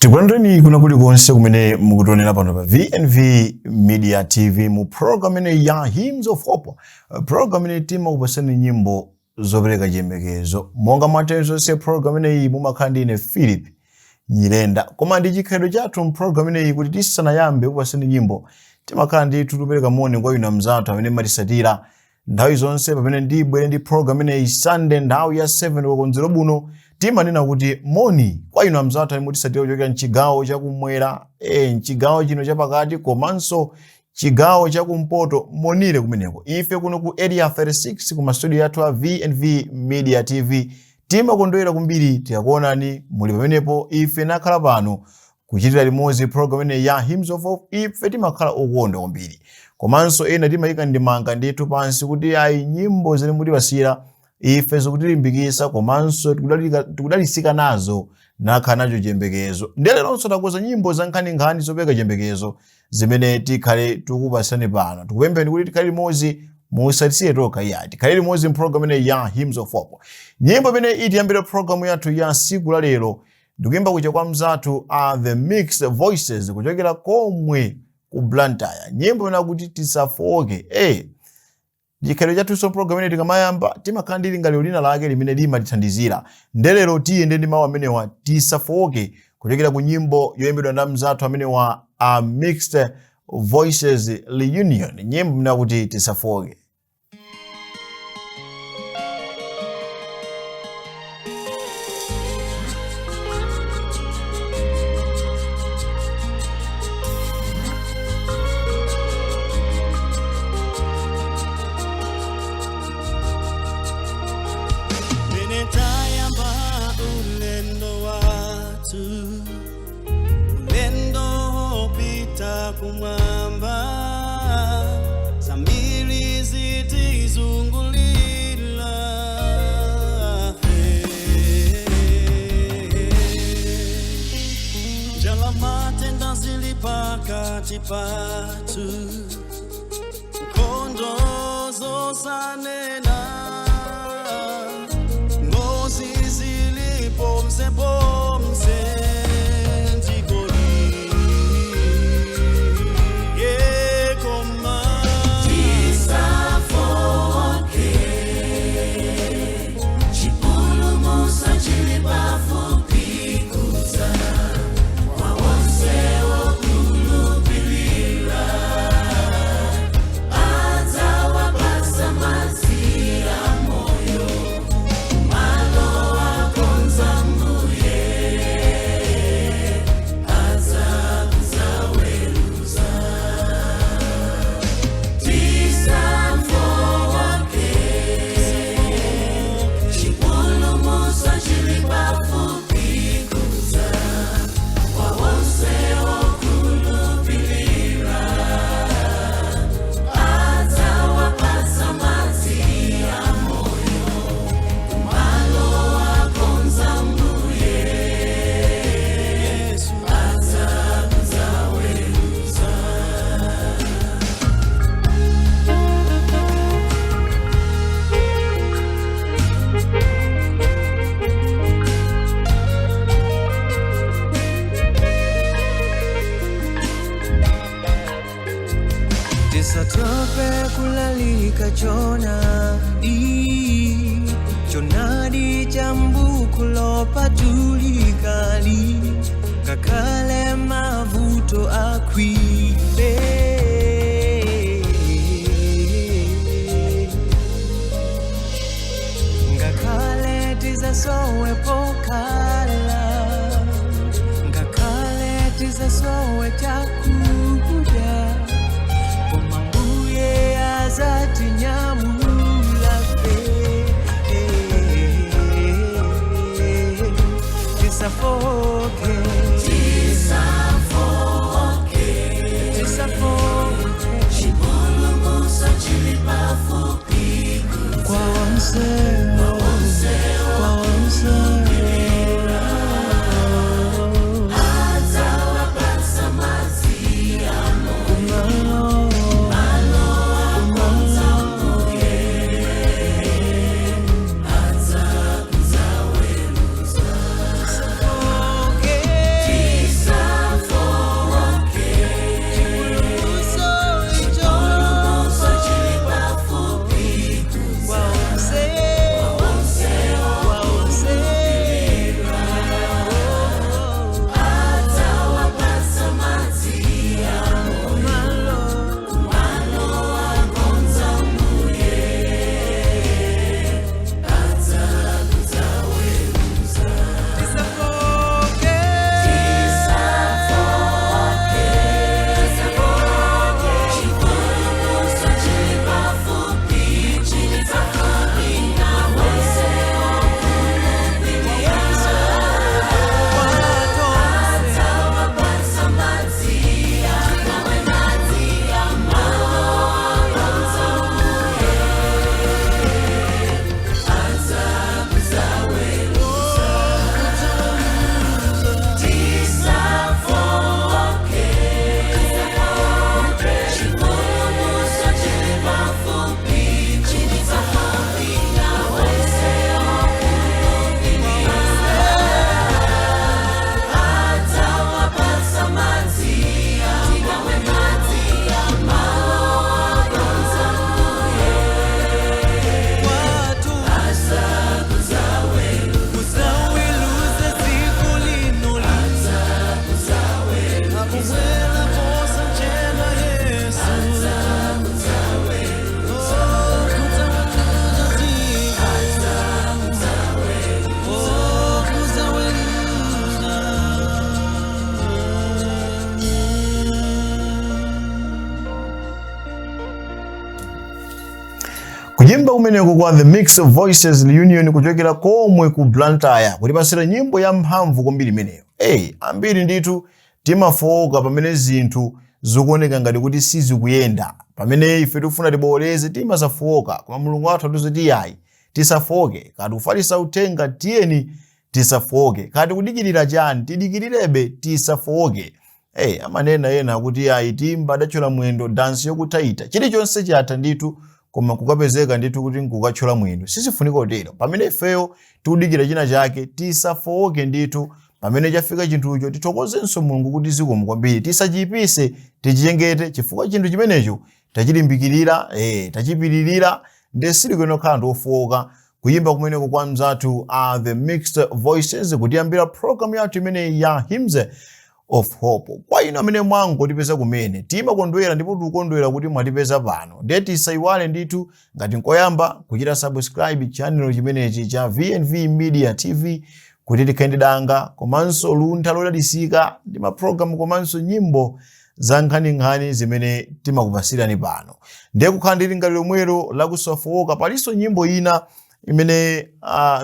Tikulandeni kuna kuli konse kumene mukutonera pano pa VNV Media TV mu program ya Hymns of Hope. Program ine tima kupasani nyimbo zopereka chiyembekezo. Monga mwatenso se program iyi mumakhandi ine Philip Nyirenda. Koma ndi chikhalidwe chathu mu program iyi kuti tisanayambe kupasani nyimbo timakhandi tutupereka moni kwa inu mzathu amene matisatira nthawi zonse pamene ndibwere ndi program iyi Sunday nthawi ya 7 wakonzero buno. Timanena kuti moni kwa inu amzathu ali mutisatira kuchokera mchigawo chakumwera, mchigawo chino chapakati komanso chigawo chakumpoto monire kumeneko. Ife kuno ku area 36 ku studio yathu a VNV Media TV timakondwera kumbiri tikakuonani muli pamenepo. Ife nakhala pano kuchitira limodzi program ya Hymns of Hope. Ife timakhala okondwa kwambiri komanso ena timayika ndimanga ndithu pansi kuti ayi nyimbo zene mutipasira ife zikutilimbikitsa komanso tikudalisika nazo nakhala nacho chiyembekezo. Ndelelonso takonza nyimbo za nkhaninkhani zopereka chiyembekezo zimene tikhale tikupasani pano. Tikupempheni kuti tikhale limodzi musatisiye tokha iya. Tikhale limodzi program ya Hymns of Hope. Nyimbo imene itiyambira program yathu ya siku la lero ndikuyimba kucha kwa mzathu The Mixed Voices kuchokera komwe ku Blantyre. Nyimbo imene kuti tisafoke. Chikhalidwe chathu program ine tikamayamba timakhala ndi lingaliro lina lake limene limatithandizira. Ndelero tiyende ndi mawu amenewa tisafoke kuchokera ku nyimbo yoyimbidwa ndi mzathu amenewa A Mixed Voices Reunion. Nyimbo imene kuti tisafoke. Kumwamba zamili zitizungulila Jalamate ndazilipakati patu Kondo zosanena Ngozi zilipomse pomse Tisatope kulalika chonadi jambu kulopatulikali kakale mavuto akwile ngakale tizasowe pokala ngakale tizasowe chakuda Zati nyamula tisafoke chipulumusa chilipafupi kwa wamse kuyimba kumeneko kwa The Mixed Voices Reunion kuchokera komwe ku Blantyre kutipasira nyimbo ya mphamvu kwambiri imeneyo. Ambiri ndithu timafoka pamene zinthu zikuoneka ngati kuti sizikuyenda, pamene ife tifuna tiboleze timasafoka, koma Mulungu wathu atiuza yayi tisafoke, kati kufalisa uthenga tiyeni tisafoke, kati kudikirira chani tidikirirabe tisafoke. Amanena ena kuti yayi timba adachola mwendo dansi yokutaita, chilichonse chatha ndithu koma kukapezeka ndithu kuti nkukachola mwendo sisifunika kutero. Pamene ifeyo tikudikira china chake tisafoke ndithu, pamene chafika chinthucho tithokozenso Mulungu kuti zikomo kwambiri, tisachipise tichichengete chifukwa chinthu chimenecho tachilimbikirira tachipiririra ndesili kweno khala ofoka. Kuyimba kumeneko kwa mzathu The Mixed Voices kutiyambira program yathu imene ya Hymns of Hope. Kwa ino amene mwangu tipeza kumene timakondwera ndipo tikukondwera kuti mwatipeza pano, ndiye tisaiwale ndithu ngati nkoyamba kuchita subscribe channel chimenechi cha VNV Media TV kuti tikhale danga komanso luntha lodalisika ndi maprogram komanso nyimbo za nkhaninkhani zimene timakupasirani pano. Ndiye kukhala ndili ngati lomwero lakusafoka palinso nyimbo ina imene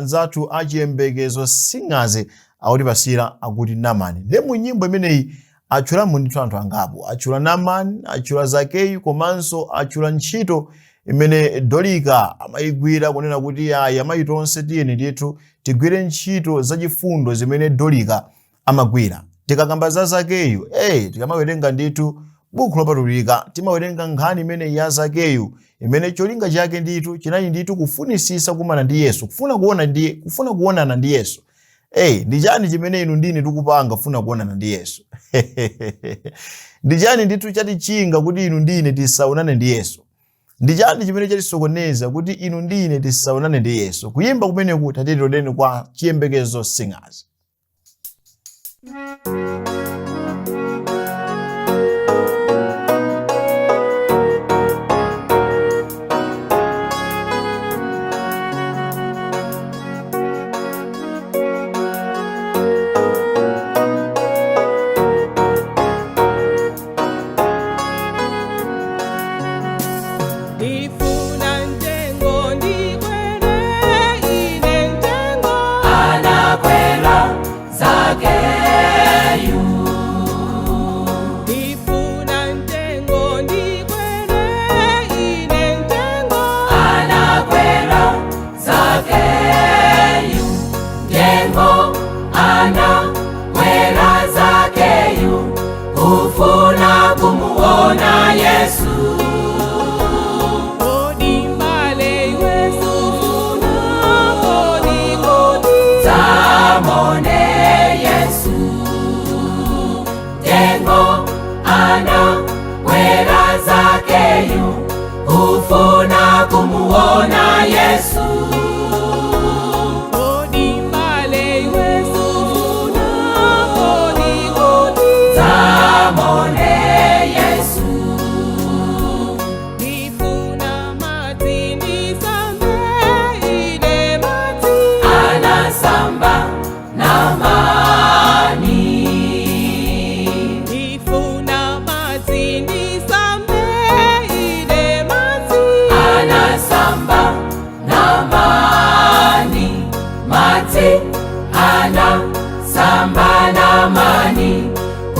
nzathu achiyembekezo singers awutipasira akuti Namani. Ndiye mu nyimbo imeneyi achulamo ndithu anthu angapo, achula Namani, achula Zakeyu komanso achula ntchito imene Dolika amayigwira kunena kuti amayi tonse tiyeni ndithu tigwire ntchito zachifundo zimene Dolika amagwira. Tikakamba za Zakeyu, tikamawerenga ndithu buku lopatulika timawerenga nkhani imene ya Zakeyu imene cholinga chake ndithu chinali ndithu kufunisisa kumana ndi Yesu, kufuna kuonana ndi Yesu. Ndi chani chimene inu ndine tikupanga kufuna kuonana ndi Yesu? Ndi chani ndithu chatichinga kuti inu ndine tisaonane ndi Yesu? Ndi chani chimene chatisokoneza kuti inu ndine tisaonane ndi Yesu? Kuyimba kumeneku tatitoleni kwa Chiyembekezo Singers.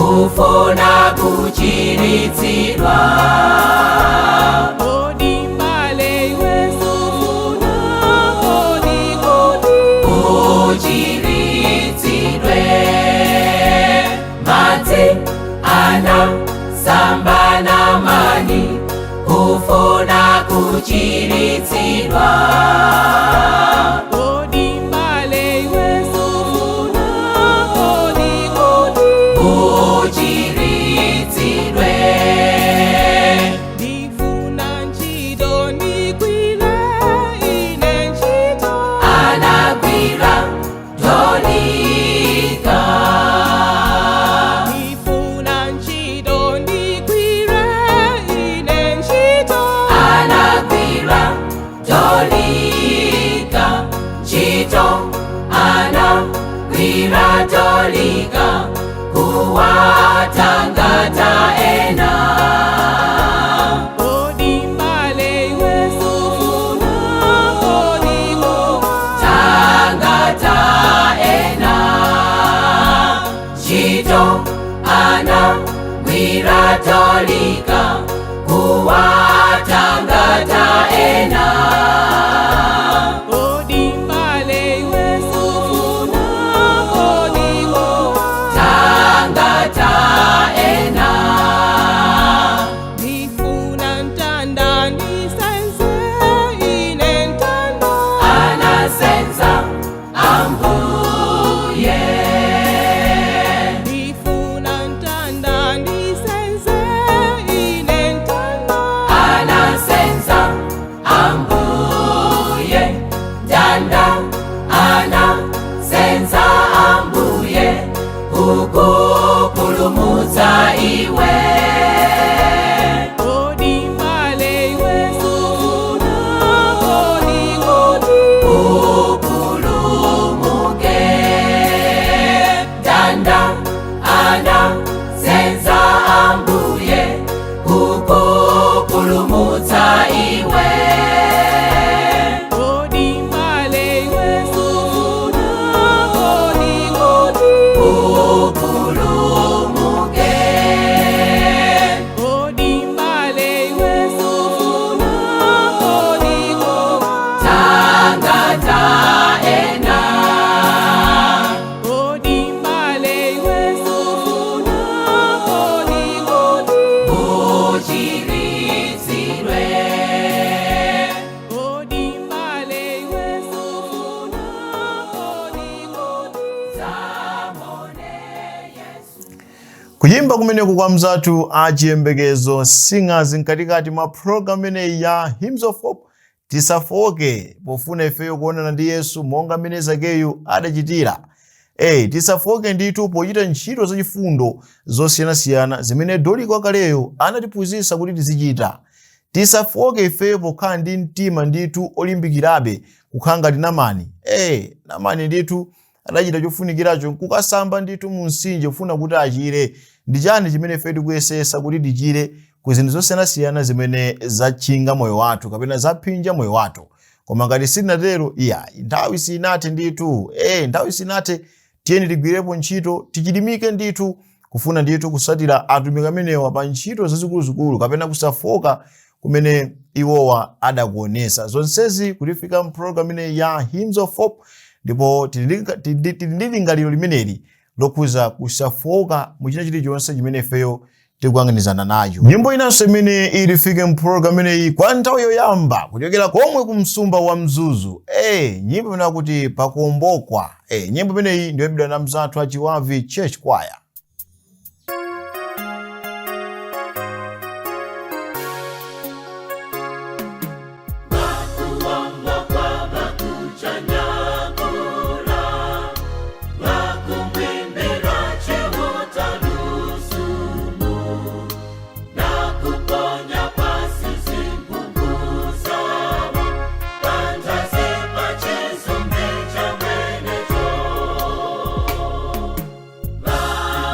Kufuna kuchiritsidwa Odimbale wesufuna kuchiritsidwe madzi anasamba namani kufuna kuchiritsidwa Dolika kuwatangata ena Odimbale wesufuna iratolika kuwatangata ena. Odimbale iwe sufuna odigo tangata ena. Nifuna ntanda nisenze inentanda anasenza ambuye. Nifuna ntanda nisenze inentanda anasenza ambuye. Tanda anasenza ambuye ukupulumutsa iwe. Odimbale iwe sufuna odigodi upulumuke. Tanda anasenza ambuye ukupulumutsa iwe. Odimbale iwe sufuna odigodi upulumuke. Odimbale iwe sufuna odigo tangata ena. Odimbale iwe sufuna odigodi uchiritsidwe. Odimbale iwe sufuna odigodi zamone Yesu. Kuyimba kumeneku kwa mzathu achiyembekezo singers mkatikati mwa program ineyi ya Hymns of Hope. Tisafoke pofuna ifeyo kuonana ndi Yesu monga mmene Zakeyu adachitira. Tisafoke ndithu pochita ntchito zachifundo zosiyanasiyana zimene Doli kwakaleyo anatiphunzitsa kuti tizichita. Tisafoke ifeyo pokhala ndi mtima ndithu olimbikirabe kukhala ngati Naamani. Naamani ndithu adachita chofunikiracho kukasamba ndithu mu mtsinje kufuna kuti achire. Ndi chani chimene ife tikuyesesa kuti tichire ku zinthu zosiyanasiyana zimene zachinga moyo wathu kapena zaphinja moyo wathu. Koma ngati sitinatero, nthawi sinathe ndithu. Nthawi sinathe, tiyeni tigwirepo ntchito, tichilimike ndithu kufuna ndithu kusatira atumiki amenewa pa ntchito zazikuluzikulu kapena kusafoka kumene iwowa adakuonesa. Zonsezi kutifika mprogram ineyi ya Hymns of Hope, ndipo tili ndi lingaliro limeneli lokhuza kusafoka muchina chilichonse chimene ifeyo tikuyang'anizana nayo. Nyimbo inanso imene ilifike mprogram imeneyi kwa nthawi yoyamba kuchokera komwe kumsumba wa Mzuzu. Nyimbo imene kuti pakuombokwa. Nyimbo imeneyi ndiyo imbidwa na mzathu achiwavi Church Choir. Bye.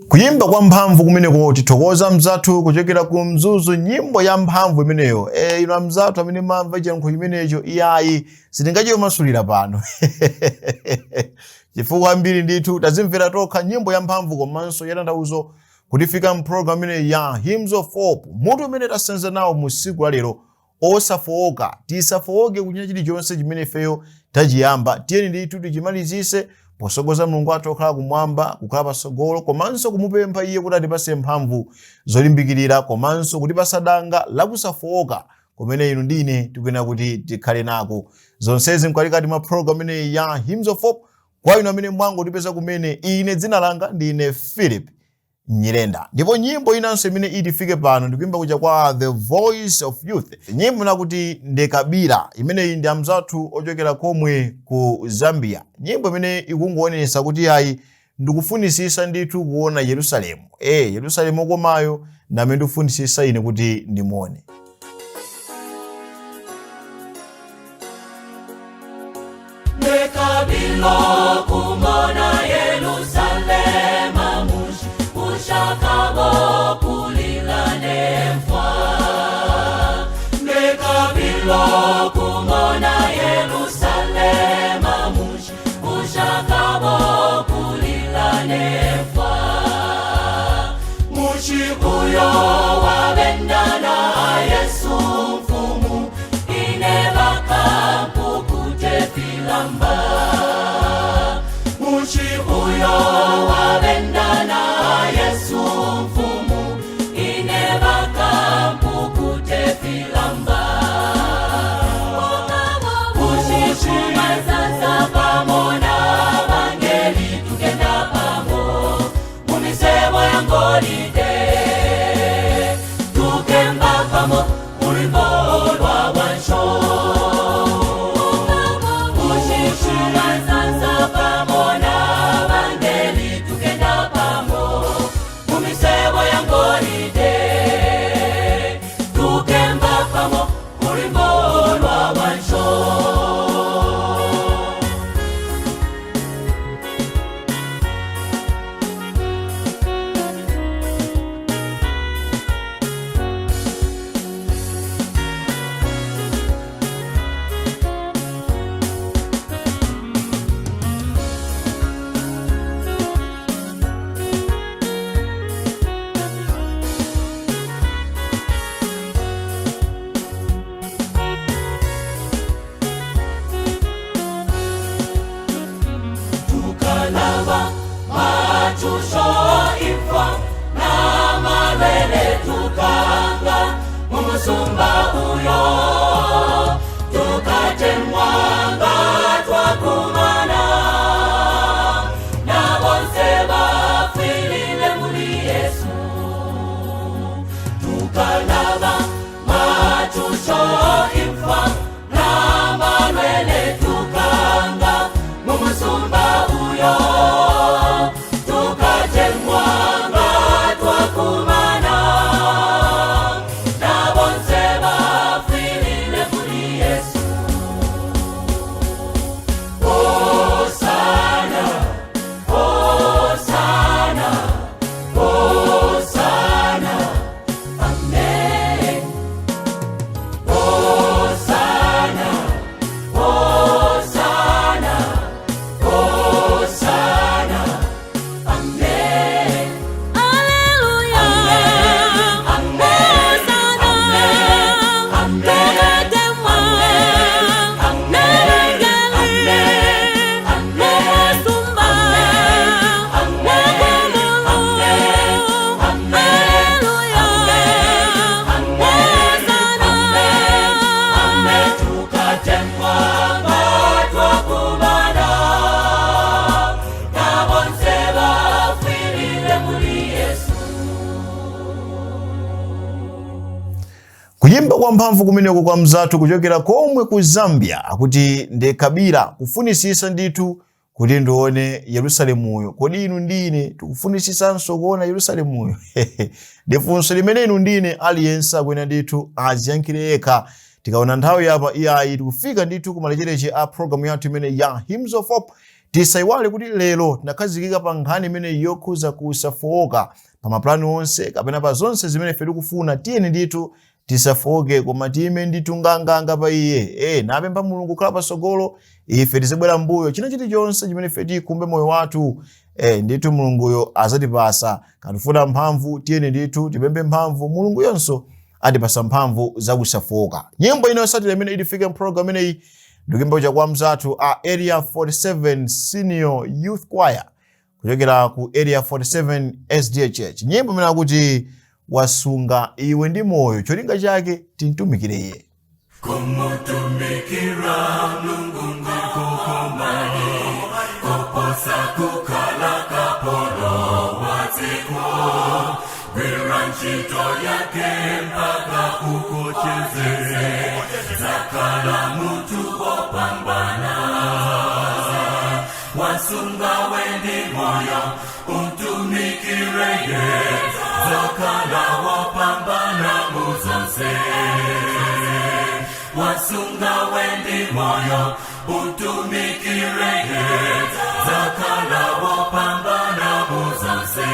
Kuyimba kwa mphamvu kumeneko tithokoza mzathu kuchokera ku Mzuzu, nyimbo ya mphamvu imeneyo. Ino mzathu amene mamva chiyankhulo chimenecho iyayi sitingachimasulira pano. Chifukwa ambiri ndithu tazimvera tokha nyimbo ya mphamvu komanso yatanthauzo kutifika mpulogalamu imene ya Hymns of Hope. Mutu umene tasenza nawo mu siku la lero osafowoka. Tisafowoke kuchita chilichonse chimene ifeyo tachiyamba. Tiyeni ndithu tichimalizise posogoza Mulungu wathu okhala kumwamba, kukhala pasogolo, komanso kumupempha iye kuti atipase mphamvu zolimbikirira, komanso kutipasa danga lakusafowoka kumene inu ndine tikuyenera kuti tikhale nako. Zonsezi mkatikati mwa program imene ya Hymns of Hope. Kwa inu amene mwangotipeza kumene, ine dzina langa ndine Philip Nyirenda. Ndipo nyimbo inanso imene itifike pano ndikuimba kuja kwa The Voice of Youth. Nyimbo nakuti Ndekabira, imene ndi amzathu ochokera komwe ku Zambia. Nyimbo imene ikungoonesa kuti ayi ndikufunisisa ndithu kuona Yerusalemu. Yerusalemu okomayo name ndikufunisisa ine kuti ndimuone. Ndekabira kumona Yerusalema Ushakabo kulilane mfwa. Ndekabira kumona Yerusalema Ushakabo kulilane mfwa. Mushi uyo wabendana Yesu mfumu inebaka mpukute filamba. Mushi uyo wabendana Yesu mfumu inebaka mpukute filamba. Mushishuma sasa pamona bangeli tukenda pamo mumisemo ya ngolide tukemba pamo ulimbo lwa wansho. Mushishuma sasa pamona bangeli tukenda pamo mumisemo ya ngolide tukemba pamo ulimbo lwa wansho. Tukalaba machusho imfa na malele tukanga mumusumba uyo tukatemwanga twakumana na bonse bafilile muli Yesu. Tukalaba machusho imfa na malele tukanga mumusumba uyo tukatemwanga twakumana na bonse bafilile muli Yesu. Hosana, Hosana, Hosana, amen. Hosana, Hosana, Hosana, amen. Alleluia, amen, amen, amen, Kuyimba kwa mphamvu kumeneko kwa mzathu kuchokera komwe ku Zambia akuti Ndekabira, kufunisisa ndithu kuti ndione Yerusalemuyo. Kodi inu ndine tikufunisisanso kuona Yerusalemuyo? Ndifunso limene inu ndine aliyense akwena ndithu aziyankhire yekha. Tikaona nthawi yapa iyayi tikufika ndithu kumalechereche a program yathu imene ya Hymns of Hope. Tisaiwale kuti lero tinakhazikika pa nkhani imene yokhuza kusafowoka pa maplani onse kapena pa zonse zimene ife tikufuna. Tiyeni ndithu tisafowoke koma tiyime ndithu nganganga pa iye. Napempha Mulungu kukhala pasogolo, ife tizibwera mbuyo. China chilichonse chimene ife tikumbe moyo wathu, ndithu Mulunguyo azatipasa. Katifuna mphamvu, tiyeni ndithu tipemphe mphamvu, Mulungu yonso atipasa mphamvu za kusafowoka. Nyimbo ino yosatira imene idifika program ineyi ndikimbo cha kwa mzathu Area 47 Senior Youth Choir kuchokera ku Area 47 SDA Church. Nyimbo imene akuti wasunga iwe ndi moyo, cholinga chake tintumikire iye. Kumutumikira Mulungu ndikukomani, koposa kukhala kapolo watiko, gwira ntchito yake mpaka ukocheze, zakhala mutu wopambana. Wasunga wendi moyo, utumikire ye, zakhala wopambana muzonse. Wasunga wendi moyo, utumikire ye, zakhala wopambana muzonse.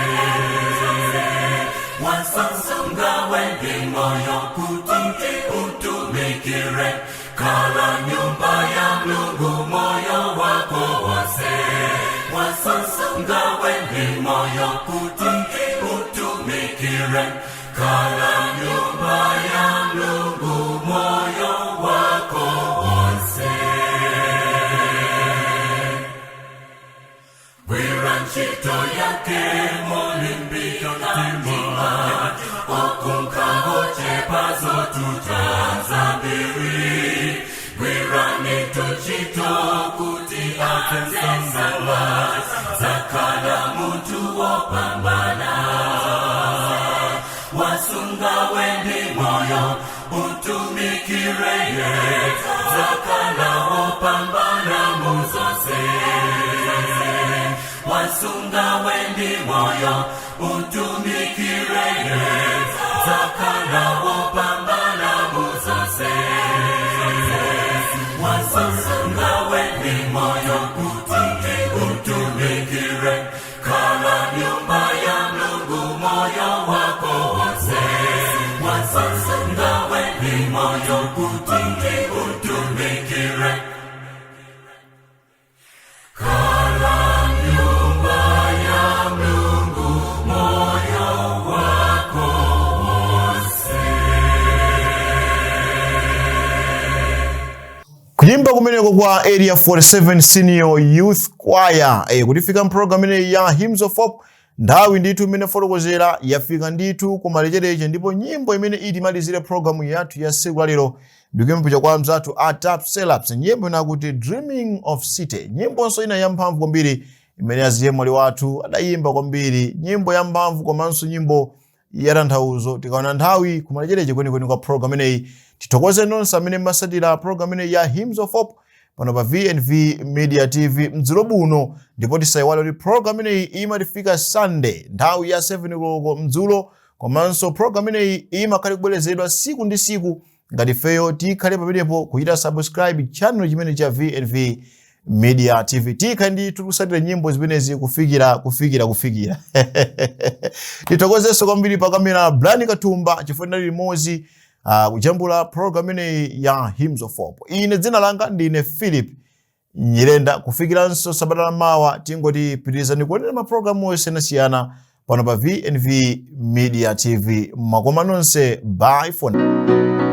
Wasunga wendi moyo, kuti utumikire, kala nyumba ya Mulungu moyo wako wose. Wasunga wendi moyo, kuti utumikire, kala nyumba ya Mulungu moyo wako wose. Gwira ntchito yake molimbika mtima, okunkangoche pazo tutanza mbiri. Gwira nito ntchito kuti atensangala, zakhala mutu wopambana. Wasunga wendi moyo, utumikire ye, zakhala wopambana muzonse. Wasunga wendi moyo, utumikire ye, zakhala wopambana muzonse. Wasunga wendi moyo, utumikire, kala nyumba ya Mulungu moyo wako wose. Wasunga wendi moyo, utumikire, kala nyumba ya Mulungu moyo wako wose. Kuyimba kumeneko kwa Area 47 Senior Youth Choir kutifika program ine ya Hymns of Hope. Ndawi ndithu imene fotokozera yafika ndithu kumalechereche, ndipo nyimbo imene itimalizire program yathu ya siku la lero ndikuyimba cha kwa mzathu Tap Selaps. Nyimbo inakuti Dreaming of City. Nyimbo ina ya mphamvu kwambiri imene aziyemwali wathu adayimba kwambiri, nyimbo ya mphamvu komanso nyimbo ya tanthauzo. Tikaona nthawi kumalechereche kwenikweni kwa program ineyi, tithokoze nonse amene masatira program ineyi ya Hymns of Hope pano pa VNV Media TV mdzulo buno. Ndipo tisaiwale kuti program ineyi imatifika Sunday nthawi ya 7 koloko mdzulo, komanso program ineyi imakhale kubwerezedwa siku ndi siku. Ngati feyo tikhale pamenepo kuchita subscribe channel chimene cha VNV Media TV, tikhale ndi tikusatira nyimbo zimenezi kufikira. Tithokozenso kwambiri pa kamera Blani Katumba chifukwa limodzi kujambula program ineyi ya Hymns of Hope. Ine dzina langa ndine Philip Nyirenda. Kufikiranso sabata la mawa tingoti pitirizani kuonera maprogramu osiyanasiyana pano pa VNV Media TV. Makoma nonse, bye for now.